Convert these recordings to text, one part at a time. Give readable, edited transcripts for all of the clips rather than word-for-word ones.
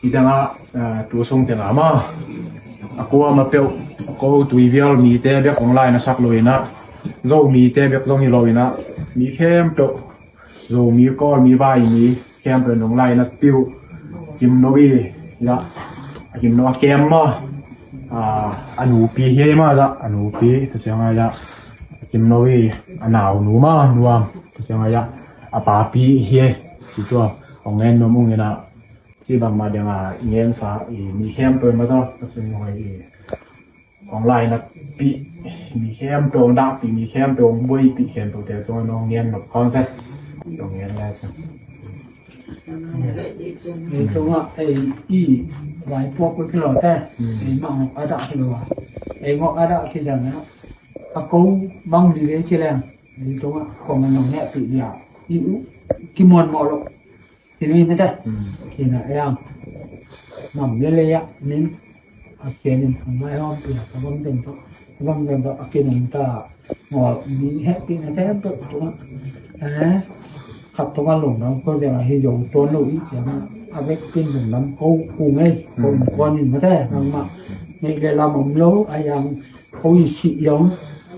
idanga tu song te ma akwa ma pe ko tuivial mi te be online na sak loina zo mi te be zong ni loina mi khem to zo mi ko mi vai mi khem pe nong lai na piu kim no wi ya kim no kem ma anu pi he ma za anu pi to changa ya kim no wi anau nu ma nuam to changa ya apa pi he chi to ong ngen no mung ina chi bang ma denga ngen sa mi khem pe ma to to ngoi online na pi mi khem to da pi mi khem to boi pi khem to te to no ngen no kon te to ngen la saนี่ตัวไอ้อีหลายพวกก็คือเราแต่ไอ้มังอาดาคือว่าไอ้งอกอาดาคือจังนะอะกูบังดีเลยใช่แล้วนี่ตัวของมันน้องเนี่ยปียาอีกิมอนหมอลทีนี้ไม่ได้ทีน่ะไอ้ยังน้องเลยอ่ะนี่อาเกนทำไมอ้อมเปียกบังเต็มตัวบังเต็มตัวอาเกนตาหมอมีแฮปปี้นะแต่ตัวขับตัวหลงน้ำก็จะให้โยตัวหนุ่ยจะมาเอาไปกินหลงน้ำเขากูไงคนคนอยู่มาได้ทำมาในเวลาหม่อมโลไอ้ยังเขาอีสิยอง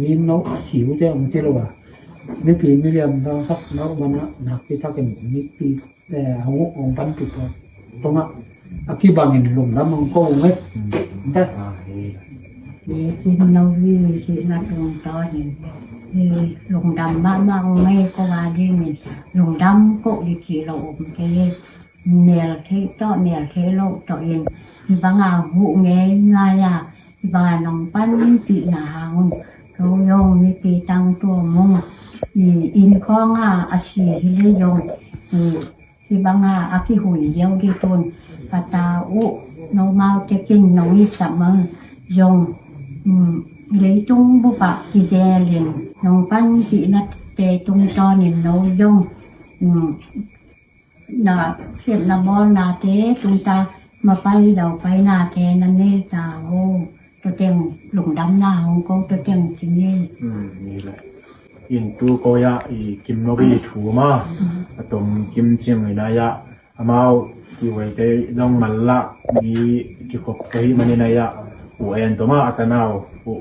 มีนกสิวเจ้ามันที่เราว่าไม่ปีไม่เรียมเราสักนกมันนะนักที่ถ้าเป็นนิปีแต่หัวของพันตุกตรงนั้นอากีบางเห็นหลงน้ำมันก็ไงได้นี่ที่เราวิวที่นัดลงต่อเห็นลงดำบ้านมาไม่ก็ว่าดีนี่ลงดำก็ดีที่เราอบเกเนลเทต่อเนลเทโลต่อเองที่บางอาหูเงยง่ายอ่ะที่บางน้องปั้นปีหนาหงเขาโยงมีปีตังตัวมงอินข้องอาชีที่เลยโยงที่บางอาที่หุยเดียวที่ต้นปตาอุน้องเมาจะกินน้องอีสัมมังยงlấy tung bu bạc thì dè liền nông văn chị nát tê tung to nhìn nấu dung nà chuyện là bon là thế chúng ta mà bay đầu bay là thế nên nên ta ô tôi tiền lủng đắm na không có tôi tiền chỉ nênนี่แหละอินตูโกยะอีกิมโนบิถูมาตมกิมเจียงไนายะอามาที่ไว้เตดองมันละมีกิขบไปมันนายะอูเอ็นตัวมาอัตนาว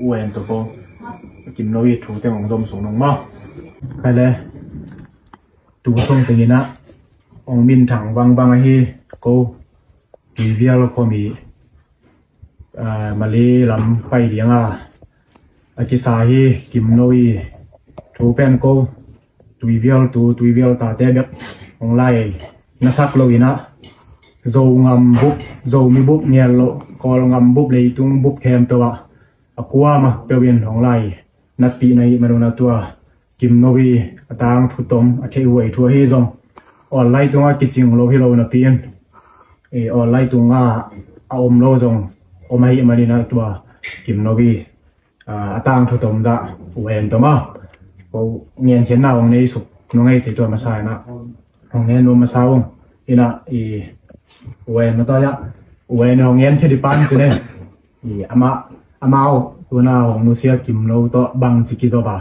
อูเอ็นตัวโกกิมโนบิถูเต็งของดมส่งลงมาใครเลยตูส่งตรงนี้นะองมินถังบางฮีโกมีเวียลก็มีมาลีลำไฟเดียงอากิสาฮีกิมโนบิถูเป็นโกตุยเวียลตาเตเบ็ดของไล่นักสักโลอินะโจงำบุบโจมีบุบเนียโลกอลงำบุบเลยตุงบุบแคมตัวอกัวมาเปลี่ยนของไล่นัดปีในมาโดนตัวกิมโนบีตางทุตมอาเทวทัวเฮซงออนไล่ตัวกิจิงโลฮิโลนับเปลี่ยนออนไล่ตัวอาอมโลซงอมให้มาดีนะตัวกิมโนบีตางทุตมจะเวนตัวมาก็เงียนเขียนหน้าของในสุกน้องไอ้ใจตัวมาใช่นะของเงียนรวมมาเศร้าอีน่ะเวนมาต่อยะเวนของเงียนเทดิปันสิเนี่ยอามาตัวหน้าของนูเซียกิมโนตัวบังจิกิโตบะ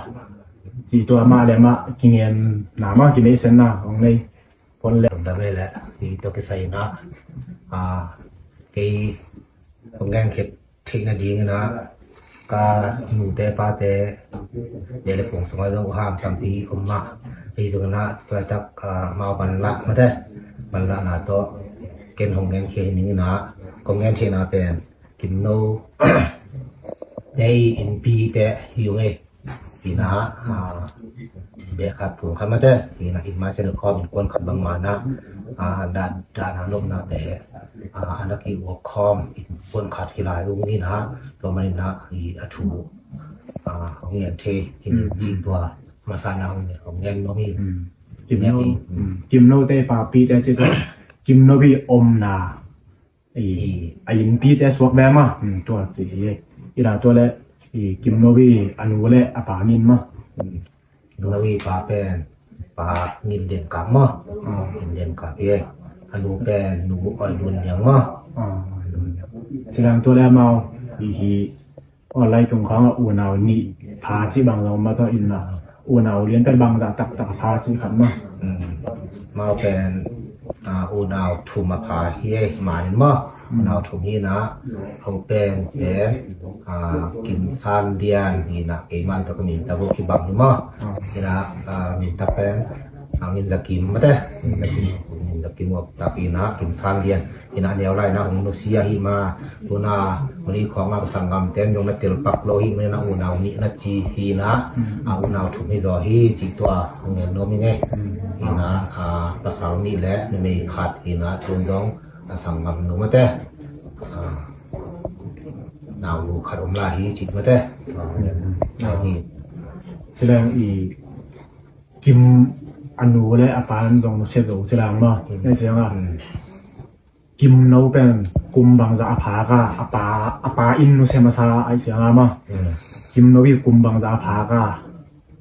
จีตัวอามาเลยมากินเงียนหนามากินในเซนน่ะของในผลเล็บดำเลยแหละที่ตัวไปใส่นะกี่ของแกงเข็ดทิ้งนาดีนะก็หนูเตปาเตเดี๋ยวผมสมัยเราห้ามจำปีอมมาปีสุนัขตัวจักมาบันละมาได้บันละนาตัวเกณฑ์ของแกงเข็ดนี้นะของแกงเข็ดนะเป็นกินโนได้อินปีเตอยู่ไงปีนะเบียขัดผมขัดมาได้ปีนะอินมาเซนคอมกวนขัดบางมานะด้านอารมณ์นะแต่อันนั้นคือหัวคอมบนขาดกีฬาลูกนี่นะตัวมันนะอีอัฐูของเงินเทที่จีตัวมาสานของเงินโนบีกิมโนเตปาปีแต่จิตกิมโนบีอมนาไอ้ยินปีแต่สวกแบมาตัวสิอีลาตัวเละกิมโนบีอนุเละอปามินมาโนบีปาเป็นปางินเด่นกามมาเด่นกาเปียอนุเป็นหนูอ่อยดุนอย่างมาแสดงตัวแล้วเมาอีออนไลน์ตรงเขาอูนาวนี่พาที่บางเรามาต่ออินนะอูนาวเรียนแต่บางตักพาที่ขันมามาเป็น อูนาวทุมพาเฮมานิมอูนาวทุมฮีนะเอาเป็นกินซานเดียนนี่นะเอมันตะกมินตะบุกิบังนิมนี่นะมินตะเป็นangin lakim mate lakim wak tapi na kim san lian ina neu lai na manusia hi ma tuna mani khong ma sangam ten yong na tel pak lo hi na unau ni na chi hi na unau thu mi zo hi chi twa nge no mi nge ina pasal ni le me khat ina chun jong sangam no mate nau lu khat om la hi chi mate ni แสดงอีกิมอนุและอปานตรงเชโซแสดงเนาะได้เสียงอ่ะกิมโนเป็นกุมบางจะอภากะอปาอินนุเซมาซาไอเสียงอ่ะมากิมโนวิกุมบางจะอภากะ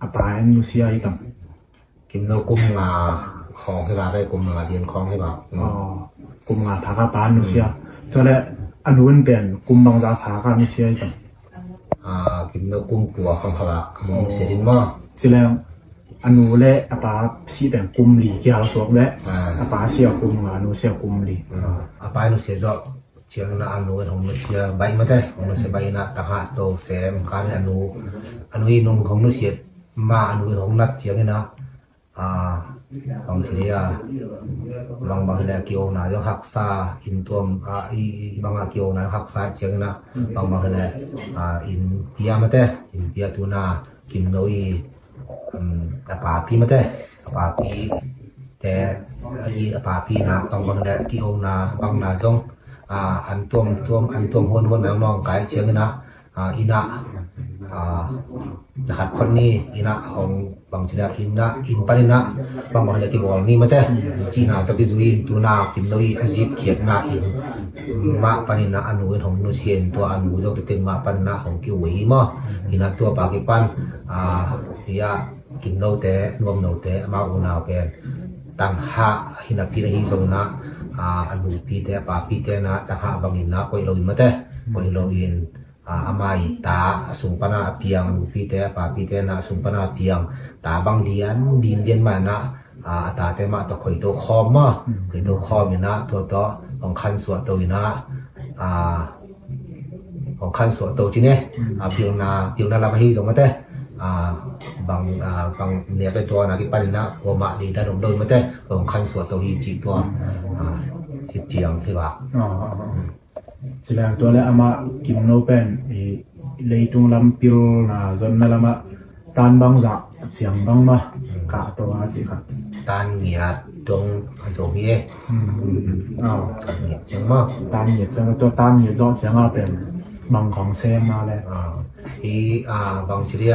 อปาอินนุเซียอีตัง กิมโนกุมงาของให้มาได้กุมงาเรียนของให้มากุมงาภากะปานุเซียตัวและอนุนเป็นกุมบางจะอภากะนุเซียอีตังกิมโนกุมปัวของภาคมุเสียดินมาแสดงอนุและอปาสีเป็นกุมหลีเกี่ยวสวกและอปาเสียกุมอนุเสียกุมหลีอปาอนุเสียจอกเชียงนาอนุของนุเสียใบมาได้ของนุเสียใบนะตะหะโตแสมการอนุอินงของนุเสียมาอนุของนัดเชียงนี่นะของเสียบางแลเกี่ยวนาย่อหักษาอินตัวบางเกี่ยวนาหักษาเชียงนะบางแลอินเปียมาได้อินเปียตุนากิมโนอีapa api mate apa api te apa api na tong bang da ki ong na bang na jong an tuom hon na nong kai chiang na ina da khat kon ni ina hong bang chida ina in panina bang da ki bol ni mate chi na to ki zuin tu na kim noi azit khiat na in ma panina anu hong nu sien to anu jo te ma pan na hong ki wei mo ina to pa ki pan yaกินโนเตนวมโนเตมาอุนาวเป็นตังหะหินาพีนะฮิซงนะอนุพีเตปาพีเตนะตังหะบังอินนะกอยโลอินมะเตกอยโลอินอามายตาสุงปนาเปียงอนุพีเตปาพีเตนะสุงปนาเปียงตาบังเดียนดินเดียนมานะตาเตมาตะข่อยโตคอมมาข่อยโตคอมนะตัวตอของคันสวดโตอินะของคันสวดโตจิเนี่ยเปียงนาลามาฮิซงมะเตbang ne pe to na ki parina ko ma ni da dom doi mate ko khan so to hi chi to hi chiang the ba แสดงตัวและอามากิมโนเป็นเลยตุงลำปิลนะจนนั่นละมาตานบางจะเสียงบางมากะตัวสิครับตานเงียตรงโจมีจังมาตานเงียจังตัวตานเงียจอเสียงอ่ะเป็นบางของเซมมาแล้วบางชีย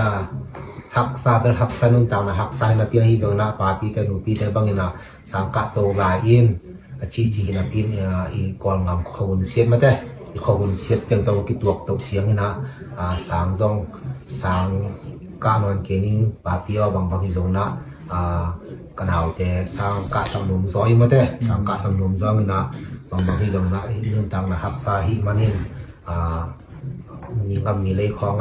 หักซาเป็นหักซานุ่งตามนะหักซานะเปียฮิจงนะปาปีแต่นูปีแต่บางนะสังกัดโตลายอินจีนะปีอีกอนงามขบุนเสียดมาแต่ขบุนเสียดจังโตกิตัวตกเสียงนี่นะสังจงสังกานอนเกนิงปาปีบางฮิจงนะกันเอาแต่สังกัดสังนุมซอยมาแต่สังกัดสังนุมซอยนี่นะบางฮิจงนะนุ่งตามนะหักซาฮิมานินมีกำมีเลยของ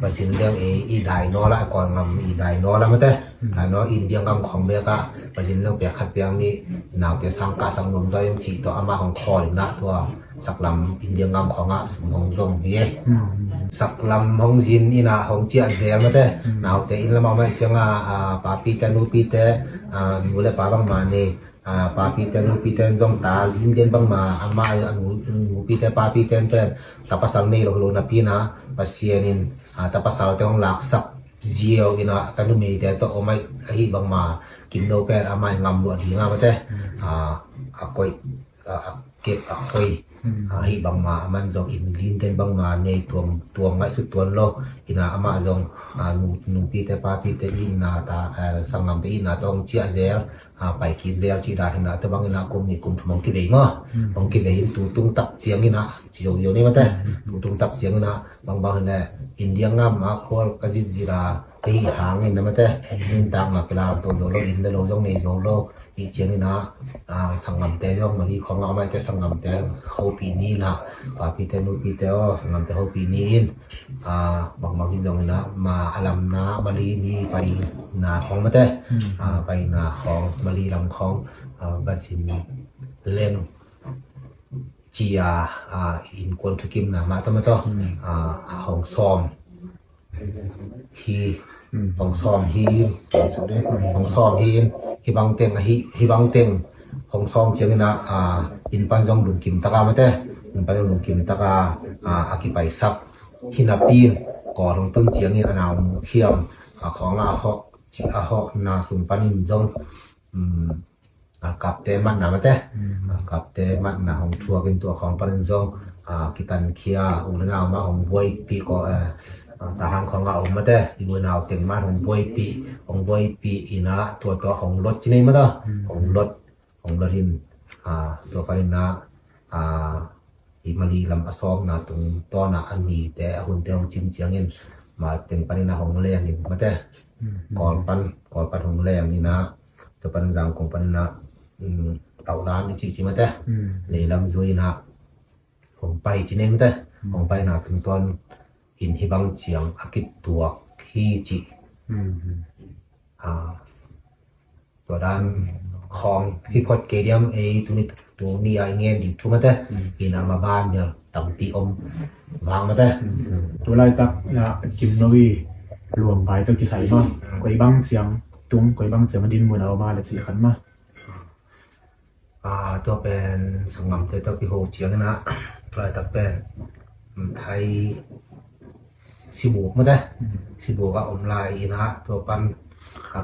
ประสิทธิ์เรื่องอีได้นอละก่อนงำอีได้นอละมาแต่ได้นออินเดียงำของเบียกะประสิทธิ์เรื่องเปียขัดเปียงนี้หนาวแต่สังกัดสังนมใจยังจีตัวอามาของคอหรือนะตัวสักลำอินเดียงำของสมองทรงเบี้ยสักลำของจินอีน่ะของเจียเสียมาแต่หนาวแต่อินละมาไม่เชียงปาปีแต่นูปีแต่นูเลยปาบางมาเนี่ยปาปีเตนปีเตนจงตาลิมเดียนบางมาอามานูปีเตปาปีเตนเป็นตาปัสสาวนี่เรานาปีนะปัสเซียนินตาปัสสาวเตงหลักสักเจียวกินะตันดูมีแต่ตัวโอไม่ฮิบางมากินโนเป็นอาไม่งำลวดหิงามาแต่กอยเก็บกอยฮิบางมามันจงอินลิมเดียนบางมาในตัวไงสุดตัวโลกินะอามาจงนูปีเตปาปีเตอินนาตาสังงำเตอินนาต้องเจียเซลไปคิดเรียลจีดาหินะแต่บางนะกุมนี่กุมมองคิดเองอ่ะมองคิดเองตุงตักเจียงนี่นะจิโยนี่มาแต่ตุงตักเจียงนะบางเนี่ยอินเดียงามมาโคลกจิจีราที่หางนี่นะมาแต่อินตามมาเวลาตัวโลอินเดโลจงในโลอีเจียงนี่นะสังงำเตยองมาที่ของเราไม่แต่สังงำเตยเขาปีนี้นะปีเตนูปีเตอสังงำเตยเขาปีนี้บางที่ตรงนี้นะมาอลัมนะมาลีนี่ไปนาของมาแต่ไปนาของมาลีลำของ บัดสินเล่นจีอินกวนทุกิมนะมาต้องมาต้องห้องซ้อมฮีห้องซ้อมฮีห้องซ้อมฮีบังเต็งฮีบังเต็งห้องซ้อมเชียงนะอินปันจงลุงกิมตะกามาเต้อินปันจงลุงกิมตะกาอากิไปซักฮินาปีนก่อลงต้นเชียงนี่อนาวเขียมของฮอกจิฮอกนาสุนปันินจงกับเตมันนะมาเต้กับเตมันนะของทัวกินตัวของปันินจงกิตันเคียอุลนาวมาของบวยปีก็ทหารของเรามาเต้อีมือนาวเต็งมาของบวยปีอีนะตัวของรถจีนี่มาเต้ของรถหินตัวปันินนะอีมาลีลำอซอมนะตรงต้นนะอันนี้แต่หุ่นเตียงจิมเจียงเงินมาเป็นปันินนะของแรงนี่มาเต้ก่อนปันของแรงนี่นะตัวปันจังของปันนะเต่าล้านนี่จิมาเต้เลยลำซุยนะของไปจีนี่มาเต้ของไปนะถึงตอนอินฮิบังเจียงอากิตตัวฮีจิตัวด้านของที่พอดเกเดียมตัวนี้ไอเงี้ยดิทุกมาเต้อินามาบ้านเนี่ยตั้งปีวางมาเต้ตัวไล่ตักนะกิมโนวีรวมไปตัวกี่ใส่มาก๋วยบังเสียงตุ้งก๋วยบังเสียงมันดินมือเอามาเลยสี่ขันมาตัวเป็นสังกัดตัวที่โหเชียงนะปลายตักเป็นไทยสิบุกมาได้สิบุกก็ลายนะตัวปัน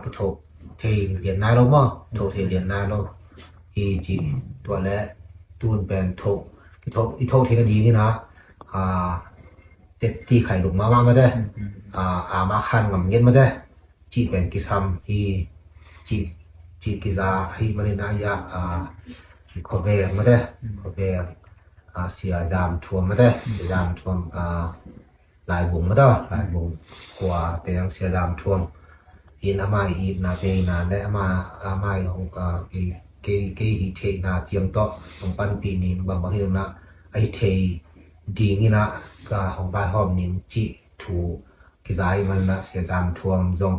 ผู้โถเทียนเหรียญนายเรามั้งโถเทียนเหรียญนายเราอีจีตัวและตูนเป็นโถอีโถเทียนดีนี่นะเต็ดที่ไข่หลุมมาได้มาคันกับเงี้ยมาได้จีเป็นกิซัมอีจีกิซาฮีมันนี่นะยาขบเบงมาได้ขบเบงเสียจามทวมมาได้เสียจามทวมลายบุ๋มมาได้ลายบุ๋มกว่าแต่ยังเสียจามทวมอินอามาอินนาเปนาได้อามาของเกอีเทนาเจียงโตของปันปีนี้บางเรื่องนะไอเทดีนี่นะก็ของบ้านหอมนิมจิถูกิจายมันนะเสียจามทวมจง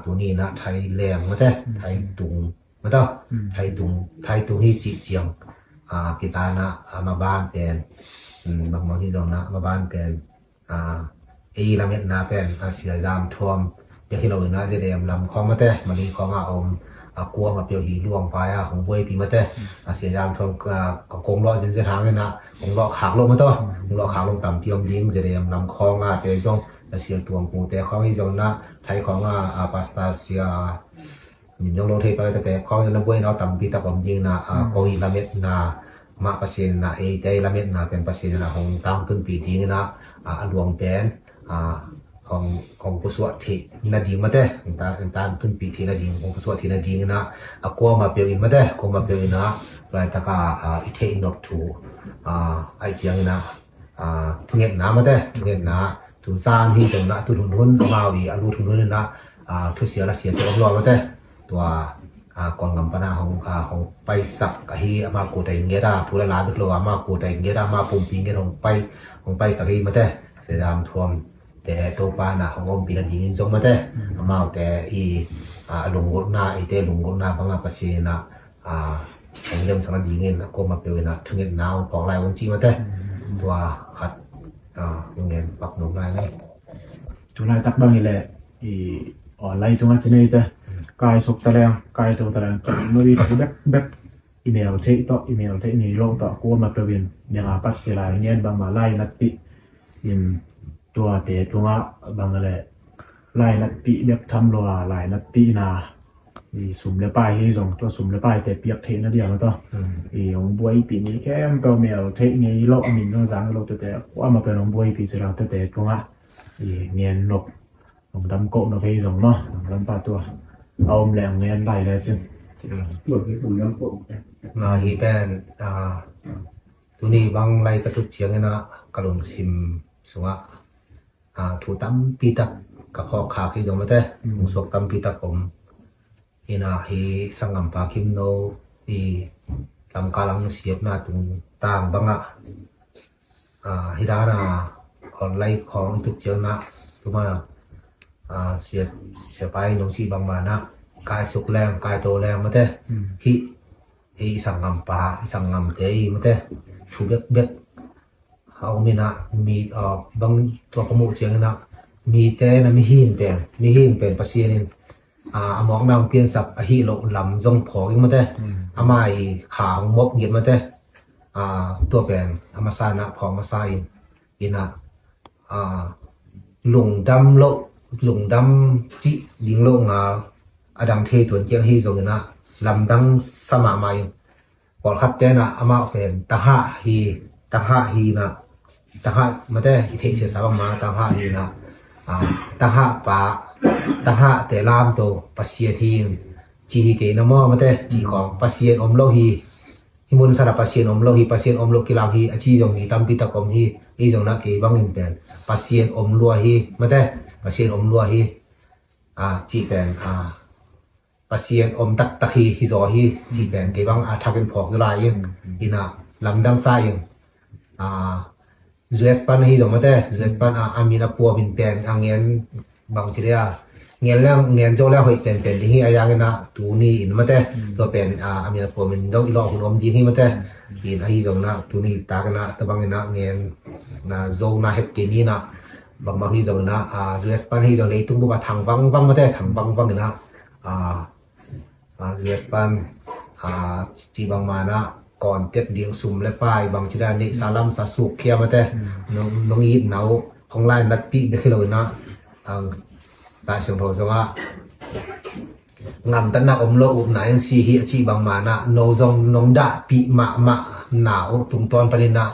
ตัวนี้นะไทยแรงมาได้ไทยตุงมาได้ไทยตุงที่จิเจียงกิจายนะมาบ้านเป็นบางที่ตรงนะมาบ้านเป็นละเม็ดนะเป็นเสียจามทวมอย่างที่เราเห็นนะจะเรียมลำคลองมาเต้มันนี้ของอมกลัวมาเปียวหีล่วงไปของบวยปีมาเต้เสียยามทนกงล้อเส้นทางเลยนะกงล้อขากลงมาต่อกงล้อขากลงต่ำเพียมยิงจะเรียมลำคลองเตะจงเสียตัวปูแต่ของที่จงนะไทยของปาสตาเสียมินจงลงเทไปแต่ของจะนับเว้ยเนาะต่ำปีตะผมยิงนะโกยละเม็ดนะมาเปอร์เซ็นต์นะใจละเม็ดนะเป็นเปอร์เซ็นต์นะของตั้งขึ้นปีทีนี้นะหลวงเป็นของผู้สวดที่นาดีมาได้ตาขึ้นปีที่นาดีของผู้สวดที่นาดีนะกลัวมาเปลี่ยนมาได้กลัวมาเปลี่ยนนะรายตากาอิเทนอกถูไอเจียงนะทุเรียนน้ำมาได้ทุเรียนนะทุนซานที่ตรงนั้นทุนหุ้นมาวีอารูทุนหุ้นนะทุเสียละเสียตัวรอบมาได้ตัวกองกำปนาของไปสักกะฮีมากูแต่เงี้ยได้ทุเรศดึกโลมากูแต่เงี้ยได้มาปุ่มปีเงี้ยของไปสักฮีมาได้เสียดามทวมแต่ตัวปานะของผมปีนั้นยิงจงมาได้มาแต่หลงกดนาเตหลงกดนาพังอาภาษีนะของเรื่องสารยิงเงินก็มาเป็นนะทุกเงินน้ำของลายวันจีมาได้ตัวขัดยังเงินปักหนุนลายไหมตัวลายตักบางนี่แหละออนไลน์ตรงนั้นจะนี่แต่กายสุกตะแรงกายตัวตะแรงเมื่อวีตัวแบบอีเมลเทต่ออีเมลเทนี่ลงต่อกูมาเป็นยังปัจเจริญเงี้ยบางมาไล่นัดติยิมตัวเตะตัวบางอะไรลายนัดปีเรียบทำรัวลายนัดปีนาสุ่มเลือป้ายที่ส่งตัวสุ่มเลือป้ายแต่เปียกเทนั่นเดียวแล้วต่อของบวยปีนี้แค่เปล่าเมลเทงี้โลกมินต้องสั่งโลกแต่ว่ามาเป็นของบวยปีสุดแล้วแต่ตัวเงียนนกของดำโกนกที่ส่งเนาะดำปลาตัวเอาแหลงเงียนไหลเลยซึ่งตัวที่ผมยังปกฮีเป็นตัวนี้บางไรกระตุกเชียงนะกระลงซิมสวะถูตั้มปีตักกับพอขาที่ตรงมาได้ผมสกตั้มปีตักผมฮีสังกัมปาคิมโนลำกาลังเสียบหน้าตรงต่างบางฮิดาราออนไลน์ของตุกเชียงนะตัวมาเสียไปลงชีบางมานะกายสุกแรงกายโตแรงมาได้ isang ngampa isang ngamte mate chubek bet hau mina mi bang to kamu chiang na mi te na mi hin pen pasienin amok nang pian sak a hi lo lam jong phok mate amai khang mop ngiet mate to pen amasana phok masai ina lung dam chi ding lo nga adang the tuan chiang hi zong na lam dang sama mai pol khat te na ama pen ta ha hi na ta ha mate i the se sa ma ta ha hi na ta ha pa ta ha te lam to pasien hi chi hi ke na mo mate chi khong pasien om lo hi himun sara pasien om lo kilang hi achi jong hi tam pi ta kom hi i jong na ke bangin pen pasien om lua hi mate pasien om lua hi chi pen pasien om tak hi zo hi chi pen ke bang thakin phok la yin ina lamdang sa yin US pan hi do mate US pan amina pu bin pen angien bang chiria ngien jo la hoi pen hi ayang na tu ni in mate to pen amina pu min do ilo hunom di hi mate in ai jong na tu ni ta kana ta bang na ngien na zo na het ke ni na bang ma hi jong na US pan hi do le tung bu ba thang bang mate thang bang na US pan chi bang ma naก่อนเต็ดเดียงซุ่มและป้ายบางชิดานิสาลัมสาสุกเคียมาแต่น้องอีดหนาวของลายนัดปีได้ขึ้นเลยนะตาเสียงโทสว่างำตันนักอมโลอุบไหนสีฮิชีบางมานะโนซองน้องดาปีมะหนาวตุงตอนปรินะ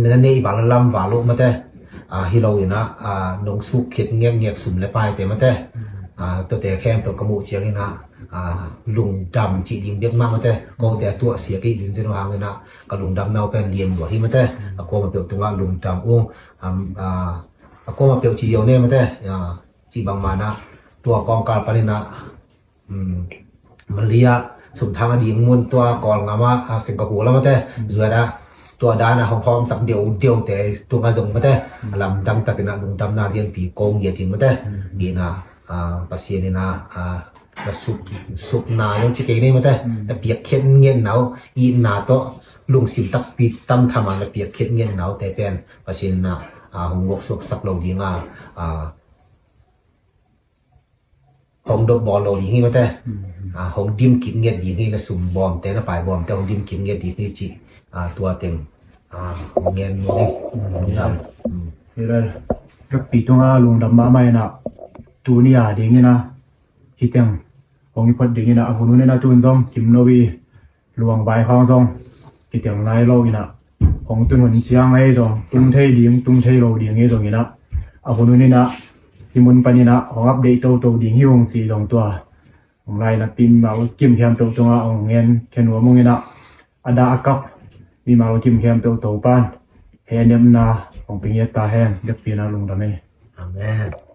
นั่นนี่บางลำบาลุมาแต่ฮิโลนะน้องสุกเข็ดเงียบซุ่มและป้ายแต่มาแต่ตัวแต่แค่ตัวกระมูเชียงนะลุงดำจีดิงเด็กมากมาแต่ก็แต่ตัวเสียกี่ดินเส้นวางเลยนะก็ลุงดำเนาเป็นเลียมหัวที่มาแต่ก็มาเปียกตัวลุงดำอุ้งก็มาเปียกจีเดียวเนี่ยมาแต่จีบางมานะตัวกองการปรินะมันเลียสุดทางอดีตมุนตัวกองงามาสิงคโปร์แล้วมาแต่สวยนะตัวด้านนะของพร้อมสักเดียวแต่ตัวกระจงมาแต่ลำดำตะกินะลุงดำนาเรียนปีโกงเหยียดทินมาแต่ดีนะpasien ni na sup na yung chike ni mate na piak khet ngien nau I na to lung sim tak pi tam thama na piak khet ngien nau te pen pasien na hong wok sok sak lo di nga hong dot bol lo di hi mate hong dim kit ngien di hi na sum bom te na pai bom te hong dim kit ngien di hi chi tua teng ngien ni dam ira rak pi tonga lung dam ma mai na tu ni ding ina hiteng hong ipot ding ina ahunu na tun jong kim nowi luang bai hong jong hiteng lai lo ina hong tun hun chiang ai jong tung thei lo ding e jong ina ahunu ni na himun panina hong up date to ding hi hong chi jong tua hong lai na pin ma kim thiam to tonga ong ngen khenwa mong ina ada akap mi ma kim thiam to pan henem na hong pingya ta hen jak pina lung da me amen